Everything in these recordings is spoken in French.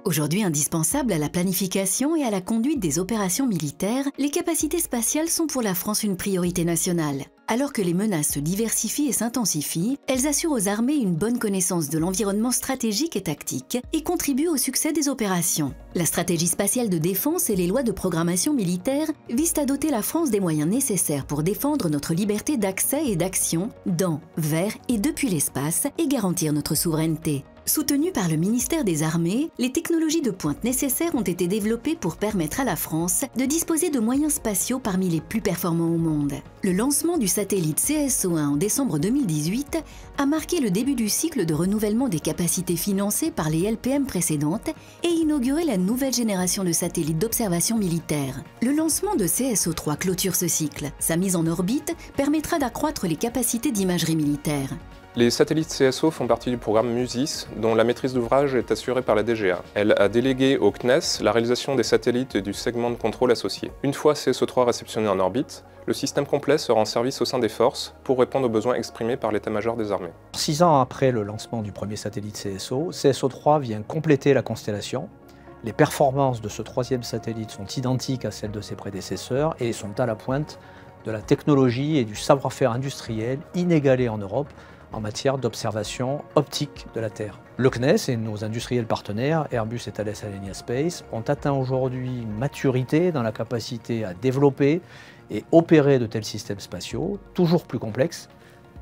Aujourd'hui indispensables à la planification et à la conduite des opérations militaires, les capacités spatiales sont pour la France une priorité nationale. Alors que les menaces se diversifient et s'intensifient, elles assurent aux armées une bonne connaissance de l'environnement stratégique et tactique et contribuent au succès des opérations. La stratégie spatiale de défense et les lois de programmation militaire visent à doter la France des moyens nécessaires pour défendre notre liberté d'accès et d'action dans, vers et depuis l'espace et garantir notre souveraineté. Soutenues par le ministère des Armées, les technologies de pointe nécessaires ont été développées pour permettre à la France de disposer de moyens spatiaux parmi les plus performants au monde. Le lancement du satellite CSO-1 en décembre 2018 a marqué le début du cycle de renouvellement des capacités financées par les LPM précédentes et inauguré la nouvelle génération de satellites d'observation militaire. Le lancement de CSO-3 clôture ce cycle. Sa mise en orbite permettra d'accroître les capacités d'imagerie militaire. Les satellites CSO font partie du programme MUSIS, dont la maîtrise d'ouvrage est assurée par la DGA. Elle a délégué au CNES la réalisation des satellites et du segment de contrôle associé. Une fois CSO-3 réceptionné en orbite, le système complet sera en service au sein des forces pour répondre aux besoins exprimés par l'état-major des armées. 6 ans après le lancement du premier satellite CSO, CSO-3 vient compléter la constellation. Les performances de ce troisième satellite sont identiques à celles de ses prédécesseurs et sont à la pointe de la technologie et du savoir-faire industriel inégalé en Europe en matière d'observation optique de la Terre. Le CNES et nos industriels partenaires, Airbus et Thales Alenia Space, ont atteint aujourd'hui une maturité dans la capacité à développer et opérer de tels systèmes spatiaux, toujours plus complexes,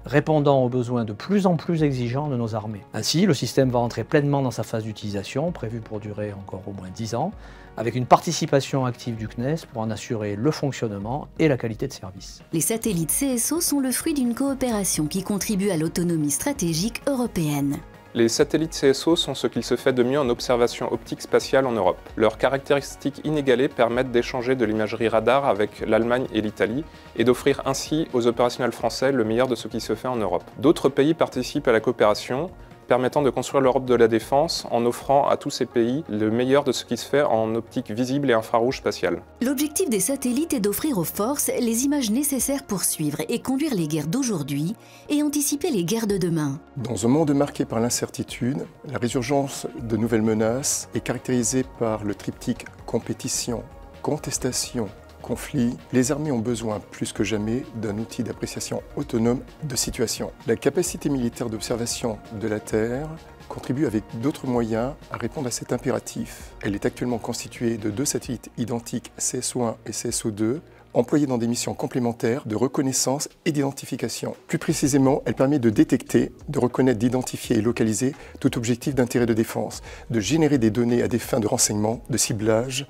répondant aux besoins de plus en plus exigeants de nos armées. Ainsi, le système va entrer pleinement dans sa phase d'utilisation, prévue pour durer encore au moins 10 ans, avec une participation active du CNES pour en assurer le fonctionnement et la qualité de service. Les satellites CSO sont le fruit d'une coopération qui contribue à l'autonomie stratégique européenne. Les satellites CSO sont ce qu'il se fait de mieux en observation optique spatiale en Europe. Leurs caractéristiques inégalées permettent d'échanger de l'imagerie radar avec l'Allemagne et l'Italie et d'offrir ainsi aux opérationnels français le meilleur de ce qui se fait en Europe. D'autres pays participent à la coopération, permettant de construire l'Europe de la défense en offrant à tous ces pays le meilleur de ce qui se fait en optique visible et infrarouge spatiale. L'objectif des satellites est d'offrir aux forces les images nécessaires pour suivre et conduire les guerres d'aujourd'hui et anticiper les guerres de demain. Dans un monde marqué par l'incertitude, la résurgence de nouvelles menaces est caractérisée par le triptyque compétition, contestation, conflit, les armées ont besoin plus que jamais d'un outil d'appréciation autonome de situation. La capacité militaire d'observation de la Terre contribue avec d'autres moyens à répondre à cet impératif. Elle est actuellement constituée de 2 satellites identiques CSO-1 et CSO-2, employés dans des missions complémentaires de reconnaissance et d'identification. Plus précisément, elle permet de détecter, de reconnaître, d'identifier et localiser tout objectif d'intérêt de défense, de générer des données à des fins de renseignement, de ciblage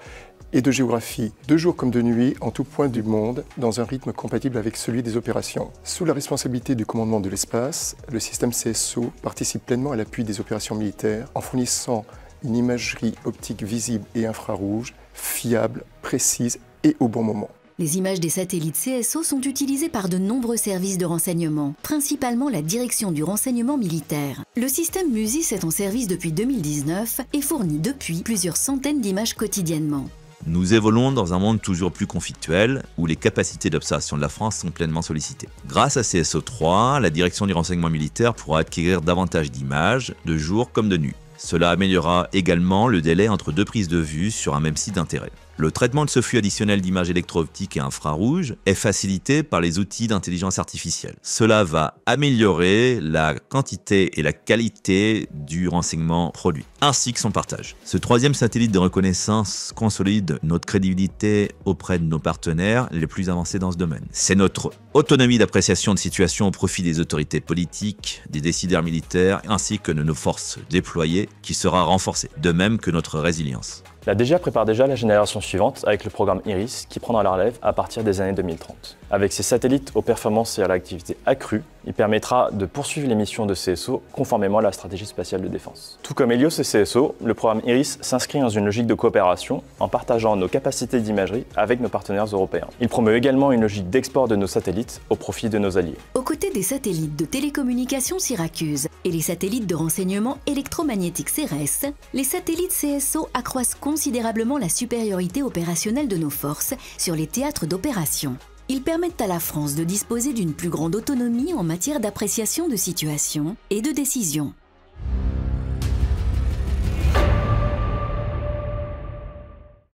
et de géographie, de jour comme de nuit, en tout point du monde, dans un rythme compatible avec celui des opérations. Sous la responsabilité du commandement de l'espace, le système CSO participe pleinement à l'appui des opérations militaires en fournissant une imagerie optique visible et infrarouge, fiable, précise et au bon moment. Les images des satellites CSO sont utilisées par de nombreux services de renseignement, principalement la direction du renseignement militaire. Le système MUSIS est en service depuis 2019 et fournit depuis plusieurs centaines d'images quotidiennement. Nous évoluons dans un monde toujours plus conflictuel où les capacités d'observation de la France sont pleinement sollicitées. Grâce à CSO-3, la direction du renseignement militaire pourra acquérir davantage d'images, de jour comme de nuit. Cela améliorera également le délai entre 2 prises de vue sur un même site d'intérêt. Le traitement de ce flux additionnel d'images électro-optiques et infrarouges est facilité par les outils d'intelligence artificielle. Cela va améliorer la quantité et la qualité du renseignement produit, ainsi que son partage. Ce troisième satellite de reconnaissance consolide notre crédibilité auprès de nos partenaires les plus avancés dans ce domaine. C'est notre autonomie d'appréciation de situation au profit des autorités politiques, des décideurs militaires, ainsi que de nos forces déployées qui sera renforcée, de même que notre résilience. La DGA prépare déjà la génération suivante avec le programme IRIS qui prendra la relève à partir des années 2030. Avec ses satellites aux performances et à l'activité accrue, il permettra de poursuivre les missions de CSO conformément à la stratégie spatiale de défense. Tout comme Helios et CSO, le programme IRIS s'inscrit dans une logique de coopération en partageant nos capacités d'imagerie avec nos partenaires européens. Il promeut également une logique d'export de nos satellites au profit de nos alliés. Aux côtés des satellites de télécommunication Syracuse et les satellites de renseignement électromagnétique CERES, les satellites CSO accroissent considérablement la supériorité opérationnelle de nos forces sur les théâtres d'opération. Ils permettent à la France de disposer d'une plus grande autonomie en matière d'appréciation de situation et de décision.